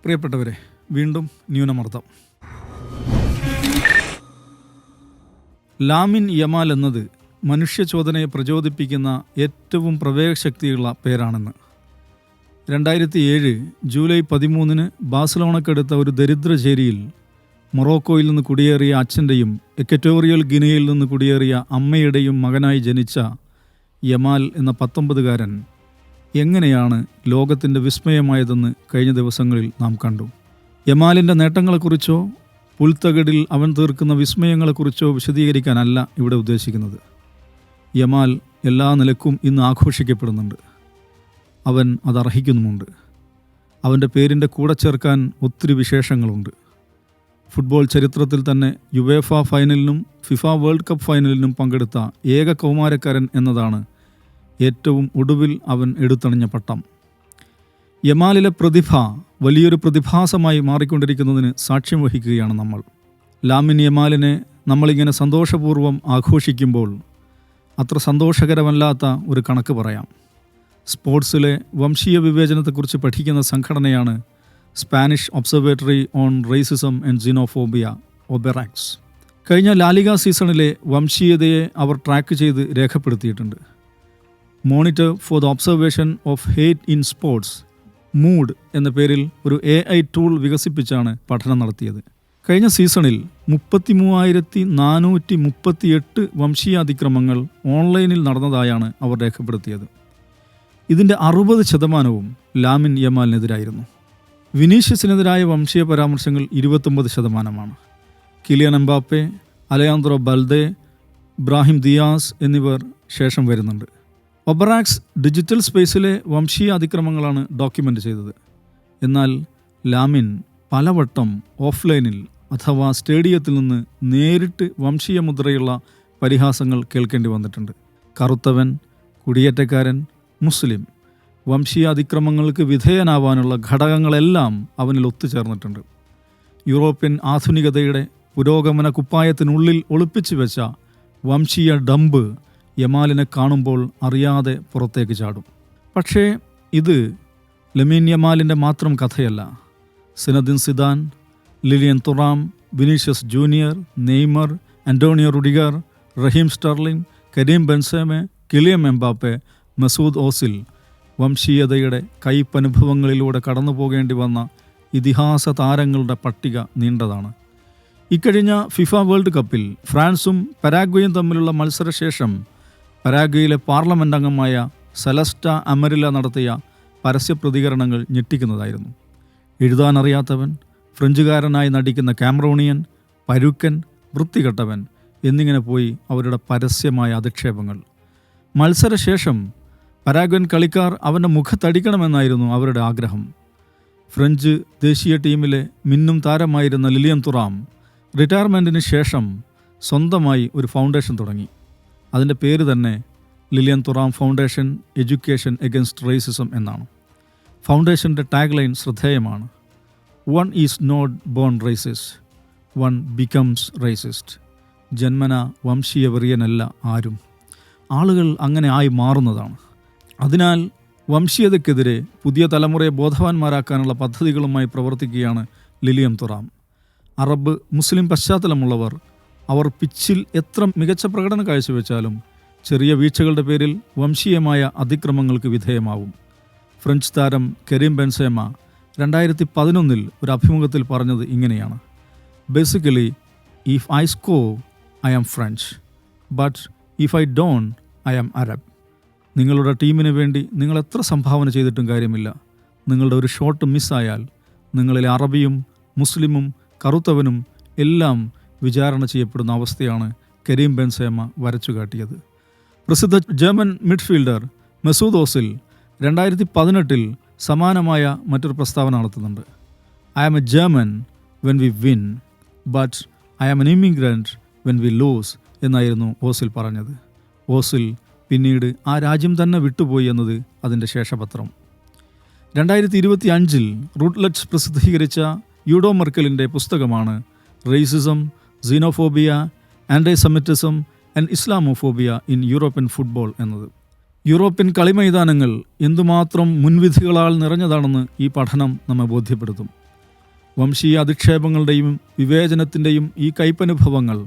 പ്രിയപ്പെട്ടവരെ, വീണ്ടും ന്യൂനമർദ്ദം. ലാമിൻ യമാൽ എന്നത് മനുഷ്യചോദനയെ പ്രചോദിപ്പിക്കുന്ന ഏറ്റവും പ്രവേശശക്തിയുള്ള പേരാണെന്ന് 2007 ജൂലൈ 13 ബാഴ്സലോണക്കടുത്ത ഒരു ദരിദ്രചേരിയിൽ മൊറോക്കോയിൽ നിന്ന് കുടിയേറിയ അച്ഛൻ്റെയും എക്വറ്റോറിയൽ ഗിനിയയിൽ നിന്ന് കുടിയേറിയ അമ്മയുടെയും മകനായി ജനിച്ച യമാൽ എന്ന 19-കാരൻ എങ്ങനെയാണ് ലോകത്തിൻ്റെ വിസ്മയമായതെന്ന് കഴിഞ്ഞ ദിവസങ്ങളിൽ നാം കണ്ടു. യമാലിൻ്റെ നേട്ടങ്ങളെക്കുറിച്ചോ പുൽത്തകിടിൽ അവൻ തീർക്കുന്ന വിസ്മയങ്ങളെക്കുറിച്ചോ വിശദീകരിക്കാനല്ല ഇവിടെ ഉദ്ദേശിക്കുന്നത്. യമാൽ എല്ലാ നിലക്കും ഇന്ന് ആഘോഷിക്കപ്പെടുന്നുണ്ട്. അവൻ അതർഹിക്കുന്നുമുണ്ട്. അവൻ്റെ പേരിൻ്റെ കൂടെ ചേർക്കാൻ ഒത്തിരി വിശേഷങ്ങളുണ്ട്. ഫുട്ബോൾ ചരിത്രത്തിൽ തന്നെ യുവേഫ ഫൈനലിനും ഫിഫ വേൾഡ് കപ്പ് ഫൈനലിനും പങ്കെടുത്ത ഏക കൗമാരക്കാരൻ എന്നതാണ് ഏറ്റവും ഒടുവിൽ അവൻ എടുത്തണിഞ്ഞ പട്ടം. യമാലിലെ പ്രതിഭ വലിയൊരു പ്രതിഭാസമായി മാറിക്കൊണ്ടിരിക്കുന്നതിന് സാക്ഷ്യം വഹിക്കുകയാണ് നമ്മൾ. ലാമിൻ യമാലിനെ നമ്മളിങ്ങനെ സന്തോഷപൂർവ്വം ആഘോഷിക്കുമ്പോൾ അത്ര സന്തോഷകരമല്ലാത്ത ഒരു കണക്ക് പറയാം. സ്പോർട്സിലെ വംശീയ വിവേചനത്തെക്കുറിച്ച് പഠിക്കുന്ന സംഘടനയാണ് Spanish observatory on racism and xenophobia ഒബെറാക്സ്. കഴിഞ്ഞ ലാലിഗ സീസണിലെ വംശീയതയെ അവർ ട്രാക്ക് ചെയ്ത് രേഖപ്പെടുത്തിയിട്ടുണ്ട്. Monitor for the observation of hate in sports mood എന്ന പേരിൽ ഒരു AI ടൂൾ വികസിപ്പിച്ചാണ് പഠനം നടത്തിയത്. കഴിഞ്ഞ സീസണിൽ 33,438 വംശീയ അതിക്രമങ്ങൾ ഓൺലൈനിൽ നടന്നതായാണ് അവർ രേഖപ്പെടുത്തിയത്. ഇതിൻ്റെ 60% ലാമിൻ യമാലിനെതിരായിരുന്നു. വിനീഷ്യസിനെതിരായ വംശീയ പരാമർശങ്ങൾ 29%. കിലിയൻ എംബാപ്പെ, അലയാന്ദ്രോ ബൽദെ, ഇബ്രാഹിം ദിയാസ് എന്നിവർ ശേഷം വരുന്നുണ്ട്. ഒബറാക്സ് ഡിജിറ്റൽ സ്പേസിലെ വംശീയ അതിക്രമങ്ങളാണ് ഡോക്യുമെൻ്റ് ചെയ്തത്. എന്നാൽ ലാമിൻ പലവട്ടം ഓഫ്ലൈനിൽ അഥവാ സ്റ്റേഡിയത്തിൽ നിന്ന് നേരിട്ട് വംശീയ മുദ്രയുള്ള പരിഹാസങ്ങൾ കേൾക്കേണ്ടി വന്നിട്ടുണ്ട്. കറുത്തവൻ, കുടിയേറ്റക്കാരൻ, മുസ്ലിം വംശീയ അതിക്രമങ്ങൾക്ക് വിധേയനാവാനുള്ള ഘടകങ്ങളെല്ലാം അവനിൽ ഒത്തുചേർന്നിട്ടുണ്ട്. യൂറോപ്യൻ ആധുനികതയുടെ പുരോഗമന കുപ്പായത്തിനുള്ളിൽ ഒളിപ്പിച്ചു വെച്ച വംശീയ ഡമ്പ് യമാലിനെ കാണുമ്പോൾ അറിയാതെ പുറത്തേക്ക് ചാടും. പക്ഷേ ഇത് ലമീൻ യമാലിൻ്റെ മാത്രം കഥയല്ല. Zinedine Zidane, Lilian Thuram, Vinicius Junior, Neymar, Antonio Rudiger, Raheem Sterling, Karim Benzema, Kylian Mbappe, Mesut Ozil വംശീയതയുടെ കയ്പനുഭവങ്ങളിലൂടെ കടന്നു പോകേണ്ടി വന്ന ഇതിഹാസ താരങ്ങളുടെ പട്ടിക നീണ്ടതാണ്. ഇക്കഴിഞ്ഞ ഫിഫ വേൾഡ് കപ്പിൽ ഫ്രാൻസും പരാഗ്വേയും തമ്മിലുള്ള മത്സരശേഷം പരാഗ്വേയിലെ പാർലമെൻ്റ് അംഗമായ സെലസ്റ്റ അമരില നടത്തിയ പരസ്യ പ്രതികരണങ്ങൾ ഞെട്ടിക്കുന്നതായിരുന്നു. എഴുതാനറിയാത്തവൻ, ഫ്രഞ്ചുകാരനായി നടിക്കുന്ന കാമറൂണിയൻ, പരുക്കൻ, വൃത്തികെട്ടവൻ എന്നിങ്ങനെ പോയി അവരുടെ പരസ്യമായ അധിക്ഷേപങ്ങൾ. മത്സരശേഷം പരാഗ്വൻ കളിക്കാർ അവൻ്റെ മുഖത്തടിക്കണമെന്നായിരുന്നു അവരുടെ ആഗ്രഹം. ഫ്രഞ്ച് ദേശീയ ടീമിലെ മിന്നും താരമായിരുന്ന ലിലിയൻ തുറാം റിട്ടയർമെൻറ്റിന് ശേഷം സ്വന്തമായി ഒരു ഫൗണ്ടേഷൻ തുടങ്ങി. അതിൻ്റെ പേര് തന്നെ Lilian Thuram foundation education against racism എന്നാണ്. ഫൗണ്ടേഷൻ്റെ ടാഗ് ലൈൻ ശ്രദ്ധേയമാണ്: one is not born racist, one becomes racist. ജന്മന വംശീയ വെറിയനല്ല ആരും, ആളുകൾ അങ്ങനെ ആയി മാറുന്നതാണ്. അതിനാൽ വംശീയതയ്ക്കെതിരെ പുതിയ തലമുറയെ ബോധവാന്മാരാക്കാനുള്ള പദ്ധതികളുമായി പ്രവർത്തിക്കുകയാണ് ലിലിയൻ തുറാം. അറബ് മുസ്ലിം പശ്ചാത്തലമുള്ളവർ അവർ പിച്ചിൽ എത്ര മികച്ച പ്രകടനം കാഴ്ചവെച്ചാലും ചെറിയ വീഴ്ചകളുടെ പേരിൽ വംശീയമായ അതിക്രമങ്ങൾക്ക് വിധേയമാവും. ഫ്രഞ്ച് താരം കരീം ബെൻസേമ 2011 ഒരു അഭിമുഖത്തിൽ പറഞ്ഞത് ഇങ്ങനെയാണ്: basically if I score I am French, but if I don't I am Arab. നിങ്ങളുടെ ടീമിന് വേണ്ടി നിങ്ങൾ എത്ര സംഭാവന ചെയ്തിട്ടും കാര്യമില്ല. നിങ്ങളുടെ ഒരു ഷോട്ട് മിസ്സായാൽ നിങ്ങളിലെ അറബിയും മുസ്ലിമും കറുത്തവനും എല്ലാം വിചാരണ ചെയ്യപ്പെടുന്ന അവസ്ഥയാണ് കരീം ബെൻസേമ വരച്ചു കാട്ടിയത്. പ്രസിദ്ധ ജർമ്മൻ മിഡ്ഫീൽഡർ മസൂദ് ഓസിൽ 2018 സമാനമായ മറ്റൊരു പ്രസ്താവന നടത്തുന്നുണ്ട്: I am a German when we win, but I am an immigrant when we lose എന്നായിരുന്നു ഓസിൽ പറഞ്ഞത്. ഓസിൽ പിന്നീട് ആ രാജ്യം തന്നെ വിട്ടുപോയി എന്നത് അതിൻ്റെ ശേഷപത്രം. 2025 റൂട്ട്ലെറ്റ്സ് പ്രസിദ്ധീകരിച്ച യൂഡോ മെർക്കലിൻ്റെ പുസ്തകമാണ് racism, xenophobia, anti-Semitism and Islamophobia in European football എന്നത്. യൂറോപ്യൻ കളിമൈതാനങ്ങൾ എന്തുമാത്രം മുൻവിധികളാൽ നിറഞ്ഞതാണെന്ന് ഈ പഠനം നമ്മെ ബോധ്യപ്പെടുത്തും. വംശീയ അധിക്ഷേപങ്ങളുടെയും വിവേചനത്തിൻ്റെയും ഈ കയ്പനുഭവങ്ങൾ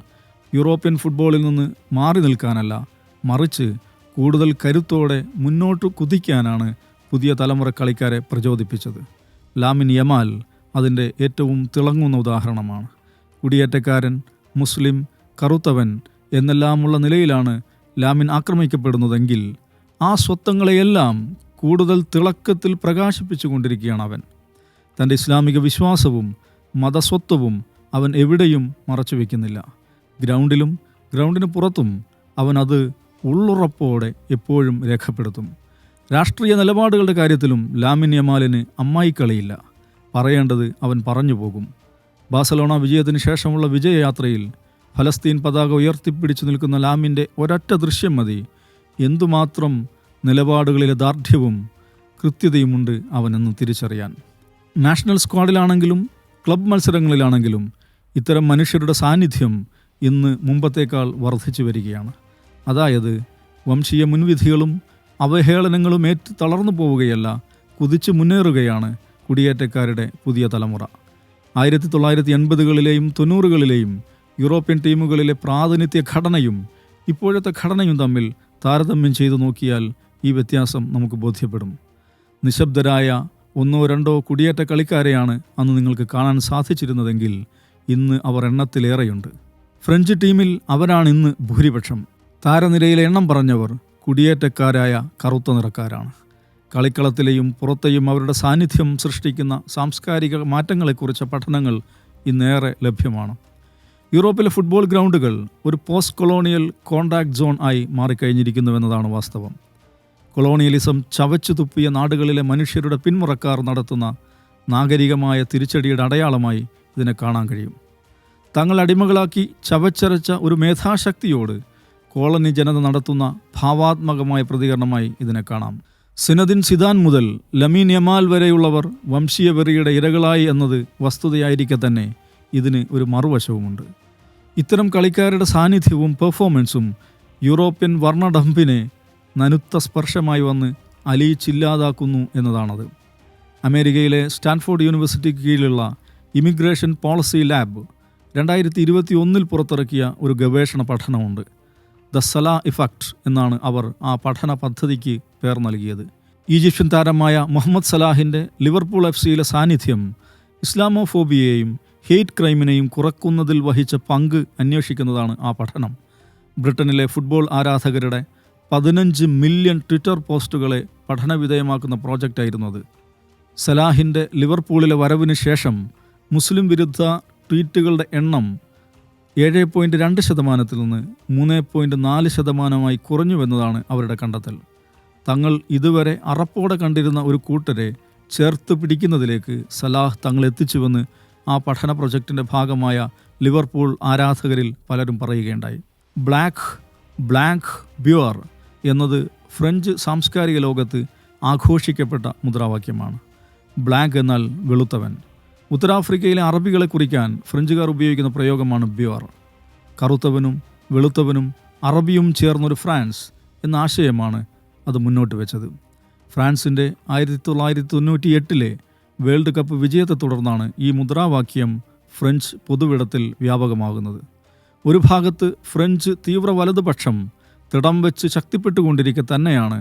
യൂറോപ്യൻ ഫുട്ബോളിൽ നിന്ന് മാറി നിൽക്കാനല്ല, മറിച്ച് കൂടുതൽ കരുത്തോടെ മുന്നോട്ട് കുതിക്കാനാണ് പുതിയ തലമുറ കളിക്കാരെ പ്രചോദിപ്പിച്ചത്. ലാമിൻ യമാൽ അതിൻ്റെ ഏറ്റവും തിളങ്ങുന്ന ഉദാഹരണമാണ്. കുടിയേറ്റക്കാരൻ, മുസ്ലിം, കറുത്തവൻ എന്നെല്ലാമുള്ള നിലയിലാണ് ലാമിൻ ആക്രമിക്കപ്പെടുന്നതെങ്കിൽ ആ സ്വത്വങ്ങളെയെല്ലാം കൂടുതൽ തിളക്കത്തിൽ പ്രകാശിപ്പിച്ചു കൊണ്ടിരിക്കുകയാണ് അവൻ. തൻ്റെ ഇസ്ലാമിക വിശ്വാസവും മതസ്വത്വവും അവൻ എവിടെയും മറച്ചു വയ്ക്കുന്നില്ല. ഗ്രൗണ്ടിലും ഗ്രൗണ്ടിന് പുറത്തും അവൻ അത് ഉള്ളുറപ്പോടെ എപ്പോഴും രേഖപ്പെടുത്തും. രാഷ്ട്രീയ നിലപാടുകളുടെ കാര്യത്തിലും ലാമിൻ യമാലിന് അമ്മായിക്കളിയില്ല. പറയേണ്ടത് അവൻ പറഞ്ഞു പോകും. ബാഴ്സലോണ വിജയത്തിന് ശേഷമുള്ള വിജയയാത്രയിൽ ഫലസ്തീൻ പതാക ഉയർത്തിപ്പിടിച്ചു നിൽക്കുന്ന ലാമിൻ്റെ ഒരൊറ്റ ദൃശ്യം മതി എന്തുമാത്രം നിലപാടുകളിലെ ദാർഢ്യവും കൃത്യതയുമുണ്ട് അവനെന്ന് തിരിച്ചറിയാൻ. നാഷണൽ സ്ക്വാഡിലാണെങ്കിലും ക്ലബ് മത്സരങ്ങളിലാണെങ്കിലും ഇത്തരം മനുഷ്യരുടെ സാന്നിധ്യം ഇന്ന് മുമ്പത്തേക്കാൾ വർദ്ധിച്ചു വരികയാണ്. അതായത് വംശീയ മുൻവിധികളും അവഹേളനങ്ങളും ഏറ്റ് തളർന്നു പോവുകയല്ല, കുതിച്ചു മുന്നേറുകയാണ് കുടിയേറ്റക്കാരുടെ പുതിയ തലമുറ. 1980കളിലെയും 90കളിലെയും യൂറോപ്യൻ ടീമുകളിലെ പ്രാതിനിധ്യ ഘടനയും ഇപ്പോഴത്തെ ഘടനയും തമ്മിൽ താരതമ്യം ചെയ്തു നോക്കിയാൽ ഈ വ്യത്യാസം നമുക്ക് ബോധ്യപ്പെടും. നിശബ്ദരായ 1-2 കുടിയേറ്റ കളിക്കാരെയാണ് അന്ന് നിങ്ങൾക്ക് കാണാൻ സാധിച്ചിരുന്നതെങ്കിൽ ഇന്ന് അവർ എണ്ണത്തിലേറെയുണ്ട്. ഫ്രഞ്ച് ടീമിൽ അവരാണ് ഇന്ന് ഭൂരിപക്ഷം. താരനിരയിലെ എണ്ണം പറഞ്ഞവർ കുടിയേറ്റക്കാരായ കറുത്ത നിറക്കാരാണ്. കളിക്കളത്തിലെയും പുറത്തെയും അവരുടെ സാന്നിധ്യം സൃഷ്ടിക്കുന്ന സാംസ്കാരിക മാറ്റങ്ങളെക്കുറിച്ച പഠനങ്ങൾ ഇന്നേറെ ലഭ്യമാണ്. യൂറോപ്പിലെ ഫുട്ബോൾ ഗ്രൗണ്ടുകൾ ഒരു പോസ്റ്റ് കൊളോണിയൽ കോണ്ടാക്ട് സോൺ ആയി മാറിക്കഴിഞ്ഞിരിക്കുന്നുവെന്നതാണ് വാസ്തവം. കൊളോണിയലിസം ചവച്ചു തുപ്പിയ നാടുകളിലെ മനുഷ്യരുടെ പിന്മുറക്കാർ നടത്തുന്ന നാഗരികമായ തിരിച്ചടിയുടെ അടയാളമായി ഇതിനെ കാണാൻ കഴിയും. തങ്ങൾ അടിമകളാക്കി ചവച്ചരച്ച ഒരു മേധാശക്തിയോട് കോളനി ജനത നടത്തുന്ന ഭാവാത്മകമായ പ്രതികരണമായി ഇതിനെ കാണാം. സിനദിൻ സിദാൻ മുതൽ ലമീൻ യമാൽ വരെയുള്ളവർ വംശീയ വെറിയുടെ ഇരകളായി എന്നത് വസ്തുതയായിരിക്കെ തന്നെ ഇതിന് ഒരു മറുവശവുമുണ്ട്. ഇത്തരം കളിക്കാരുടെ സാന്നിധ്യവും പെർഫോമൻസും യൂറോപ്യൻ വർണ്ണഡംപിനെ നനുത്ത സ്പർശമായി വന്ന് അലിയിച്ചില്ലാതാക്കുന്നു എന്നതാണത്. അമേരിക്കയിലെ സ്റ്റാൻഫോർഡ് യൂണിവേഴ്സിറ്റിക്ക് കീഴിലുള്ള ഇമിഗ്രേഷൻ പോളിസി ലാബ് 2021 പുറത്തിറക്കിയ ഒരു ഗവേഷണ പഠനമുണ്ട്. ദ സലാ ഇഫക്റ്റ് എന്നാണ് അവർ ആ പഠന പദ്ധതിക്ക് പേർ നൽകിയത്. ഈജിപ്ഷ്യൻ താരമായ മുഹമ്മദ് സലാഹിൻ്റെ ലിവർപൂൾ FC സാന്നിധ്യം ഇസ്ലാമോഫോബിയയെയും ഹെയ്റ്റ് ക്രൈമിനെയും കുറക്കുന്നതിൽ വഹിച്ച പങ്ക് അന്വേഷിക്കുന്നതാണ് ആ പഠനം. ബ്രിട്ടനിലെ ഫുട്ബോൾ ആരാധകരുടെ 15 മില്യൺ ട്വിറ്റർ പോസ്റ്റുകളെ പഠനവിധേയമാക്കുന്ന പ്രോജക്റ്റായിരുന്നു അത്. സലാഹിൻ്റെ ലിവർപൂളിലെ വരവിന് ശേഷം മുസ്ലിം വിരുദ്ധ ട്വീറ്റുകളുടെ എണ്ണം 7.2% നിന്ന് 3.4% കുറഞ്ഞുവെന്നതാണ് അവരുടെ കണ്ടെത്തൽ. തങ്ങൾ ഇതുവരെ അറപ്പോടെ കണ്ടിരുന്ന ഒരു കൂട്ടരെ ചേർത്ത് പിടിക്കുന്നതിലേക്ക് സലാഹ് തങ്ങളെത്തിച്ചുവെന്ന് ആ പഠന പ്രൊജക്റ്റിൻ്റെ ഭാഗമായ ലിവർപൂൾ ആരാധകരിൽ പലരും പറയുകയുണ്ടായി. ബ്ലാങ്ക് ബ്യൂർ എന്നത് ഫ്രഞ്ച് സാംസ്കാരിക ലോകത്ത് ആഘോഷിക്കപ്പെട്ട മുദ്രാവാക്യമാണ്. ബ്ലാങ്ക് എന്നാൽ വെളുത്തവൻ. ഉത്തരാഫ്രിക്കയിലെ അറബികളെ കുറിക്കാൻ ഫ്രഞ്ചുകാർ ഉപയോഗിക്കുന്ന പ്രയോഗമാണ് ബ്യൂർ. കറുത്തവനും വെളുത്തവനും അറബിയും ചേർന്നൊരു ഫ്രാൻസ് എന്ന ആശയമാണ് അത് മുന്നോട്ട് വെച്ചത്. ഫ്രാൻസിൻ്റെ 1998 വേൾഡ് കപ്പ് വിജയത്തെ തുടർന്നാണ് ഈ മുദ്രാവാക്യം ഫ്രഞ്ച് പൊതുവിടത്തിൽ വ്യാപകമാകുന്നത്. ഒരു ഭാഗത്ത് ഫ്രഞ്ച് തീവ്ര വലതുപക്ഷം തിടം വെച്ച് ശക്തിപ്പെട്ടുകൊണ്ടിരിക്കെ തന്നെയാണ്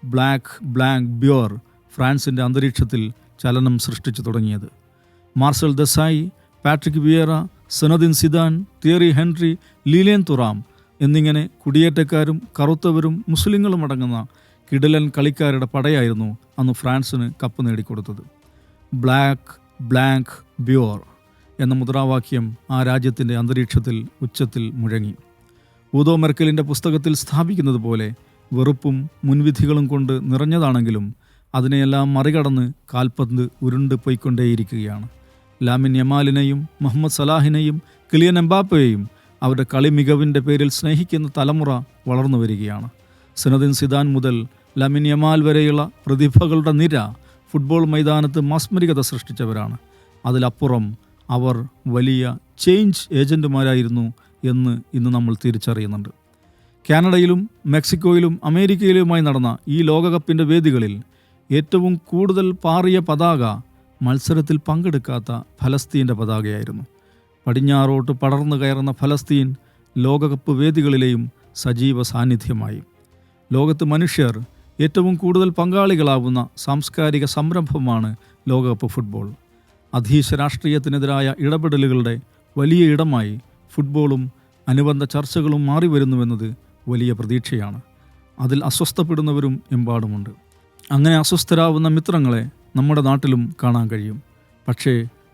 ബ്ലാങ്ക് ബ്യൂർ ഫ്രാൻസിൻ്റെ അന്തരീക്ഷത്തിൽ ചലനം സൃഷ്ടിച്ചു തുടങ്ങിയത്. Marcel Desailly, Patrick Vieira, Zinedine Zidane, Thierry Henry, Lilian Thuram എന്നിങ്ങനെ കുടിയേറ്റക്കാരും കറുത്തവരും മുസ്ലിങ്ങളും അടങ്ങുന്ന കിടിലൻ കളിക്കാരുടെ പടയായിരുന്നു അന്ന് ഫ്രാൻസിന് കപ്പ് നേടിക്കൊടുത്തത്. ബ്ലാങ്ക് ബ്യൂർ എന്ന മുദ്രാവാക്യം ആ രാജ്യത്തിൻ്റെ അന്തരീക്ഷത്തിൽ ഉച്ചത്തിൽ മുഴങ്ങി. ഊദോ മെർക്കലിൻ്റെ പുസ്തകത്തിൽ സ്ഥാപിക്കുന്നത് പോലെ വെറുപ്പും മുൻവിധികളും കൊണ്ട് നിറഞ്ഞതാണെങ്കിലും അതിനെയെല്ലാം മറികടന്ന് കാൽപന്ത് ഉരുണ്ട് പോയിക്കൊണ്ടേയിരിക്കുകയാണ്. ലാമിൻ യമാലിനെയും മുഹമ്മദ് സലാഹിനെയും കിലിയൻ എംബാപ്പയെയും അവരുടെ കളി മികവിൻ്റെ പേരിൽ സ്നേഹിക്കുന്ന തലമുറ വളർന്നു വരികയാണ്. സിനദിൻ സിദാൻ മുതൽ ലാമിൻ യമാൽ വരെയുള്ള പ്രതിഭകളുടെ നിര ഫുട്ബോൾ മൈതാനത്ത് മാസ്മരികത സൃഷ്ടിച്ചവരാണ്. അതിലപ്പുറം അവർ വലിയ ചേഞ്ച് ഏജൻറ്റുമാരായിരുന്നു എന്ന് ഇന്ന് നമ്മൾ തിരിച്ചറിയുന്നുണ്ട്. കാനഡയിലും മെക്സിക്കോയിലും അമേരിക്കയിലുമായി നടന്ന ഈ ലോകകപ്പിൻ്റെ വേദികളിൽ ഏറ്റവും കൂടുതൽ പാറിയ പതാക മത്സരത്തിൽ പങ്കെടുക്കാത്ത ഫലസ്തീൻ്റെ പതാകയായിരുന്നു. പടിഞ്ഞാറോട്ട് പടർന്നു കയറുന്ന ഫലസ്തീൻ ലോകകപ്പ് വേദികളിലെയും സജീവ സാന്നിധ്യമായി. ലോകത്ത് മനുഷ്യർ ഏറ്റവും കൂടുതൽ പങ്കാളികളാവുന്ന സാംസ്കാരിക സംരംഭമാണ് ലോകകപ്പ് ഫുട്ബോൾ. അധീശ രാഷ്ട്രീയത്തിനെതിരായ ഇടപെടലുകളുടെ വലിയ ഇടമായി ഫുട്ബോളും അനുബന്ധ ചർച്ചകളും മാറിവരുന്നുവെന്നത് വലിയ പ്രതീക്ഷയാണ്. അതിൽ അസ്വസ്ഥപ്പെടുന്നവരും എമ്പാടുമുണ്ട്. അങ്ങനെ അസ്വസ്ഥരാവുന്ന മിത്രങ്ങളെ നമ്മുടെ നാട്ടിലും കാണാൻ കഴിയും. പക്ഷേ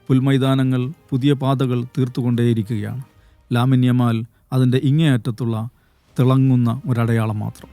പുൽമൈതാനങ്ങൾ പുതിയ പാതകൾ തീർത്തുകൊണ്ടേയിരിക്കുകയാണ്. ലാമിൻ യമാൽ അതിൻ്റെ ഇങ്ങേയറ്റത്തുള്ള തിളങ്ങുന്ന ഒരടയാളം മാത്രം.